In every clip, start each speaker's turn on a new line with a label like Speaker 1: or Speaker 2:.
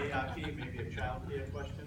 Speaker 1: Ayotte, maybe a child care question?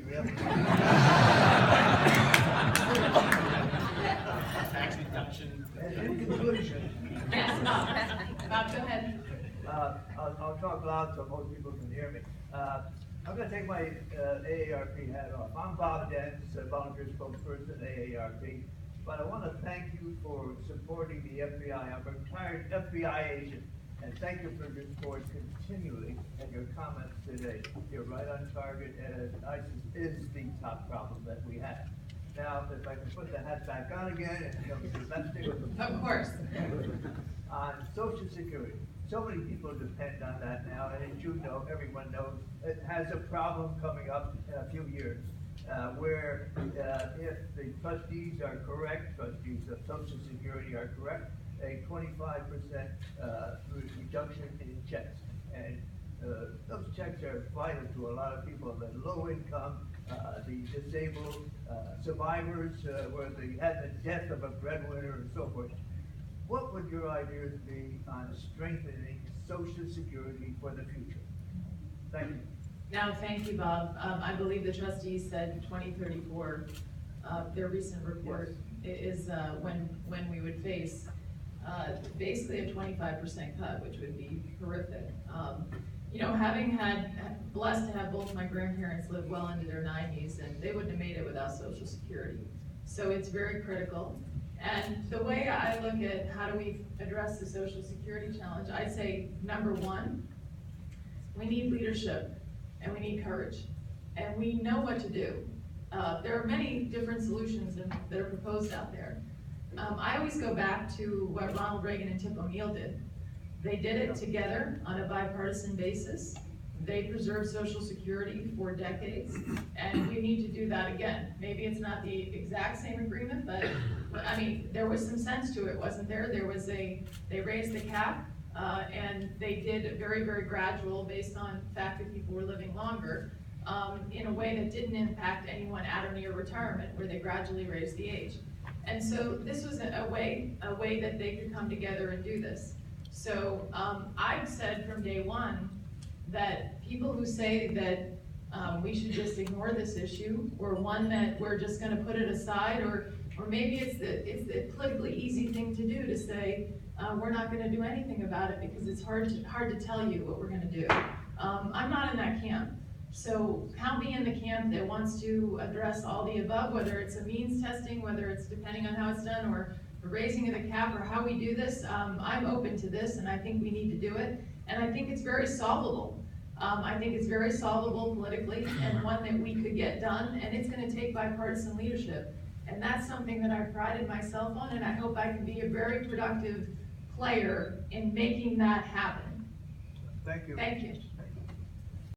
Speaker 1: Tax deduction.
Speaker 2: In conclusion,
Speaker 3: Yes, Bob, go ahead.
Speaker 2: I'll talk loud so most people can hear me. I'm going to take my AARP hat off. I'm Bob Dent, volunteer spokesperson at AARP, but I want to thank you for supporting the FBI. I'm a retired FBI agent, and thank you for your support continually and your comments today. You're right on target, and ISIS is the top problem that we have. Now, if I can put the hat back on again, and let's stay with the
Speaker 3: Of course.
Speaker 2: on Social Security. So many people depend on that now, and as you know, everyone knows, it has a problem coming up in a few years, where if the trustees are correct, trustees of Social Security are correct, a 25% reduction in checks. And those checks are vital to a lot of people, the low income, the disabled, survivors, where they had the death of a breadwinner and so forth. What would your ideas be on strengthening Social Security for the future? Thank you.
Speaker 3: Now, thank you, Bob. I believe the trustees said 2034, their recent report is when we would face basically a 25% cut, which would be horrific. You know, having blessed to have both my grandparents live well into their 90s, and they wouldn't have made it without Social Security. So it's very critical. And the way I look at how do we address the Social Security challenge, I'd say number one, we need leadership and we need courage. And we know what to do. There are many different solutions that are proposed out there. I always go back to what Ronald Reagan and Tip O'Neill did. They did it together on a bipartisan basis. They preserved Social Security for decades, and we need to do that again. Maybe it's not the exact same agreement, but I mean, there was some sense to it, wasn't there? They raised the cap, and they did it very, very gradual based on the fact that people were living longer, in a way that didn't impact anyone at or near retirement, where they gradually raised the age. And so this was a way that they could come together and do this. So I've said from day one that people who say that we should just ignore this issue, or one that we're just going to put it aside, or maybe it's the politically easy thing to do to say we're not going to do anything about it because it's hard to tell you what we're going to do. I'm not in that camp. So count me in the camp that wants to address all the above, whether it's a means testing, whether it's depending on how it's done, or the raising of the cap, or how we do this. I'm open to this, and I think we need to do it. And I think it's very solvable. I think it's very solvable politically, and one that we could get done, and it's going to take bipartisan leadership. And that's something that I've prided myself on, and I hope I can be a very productive player in making that happen.
Speaker 2: Thank you.
Speaker 3: Thank you.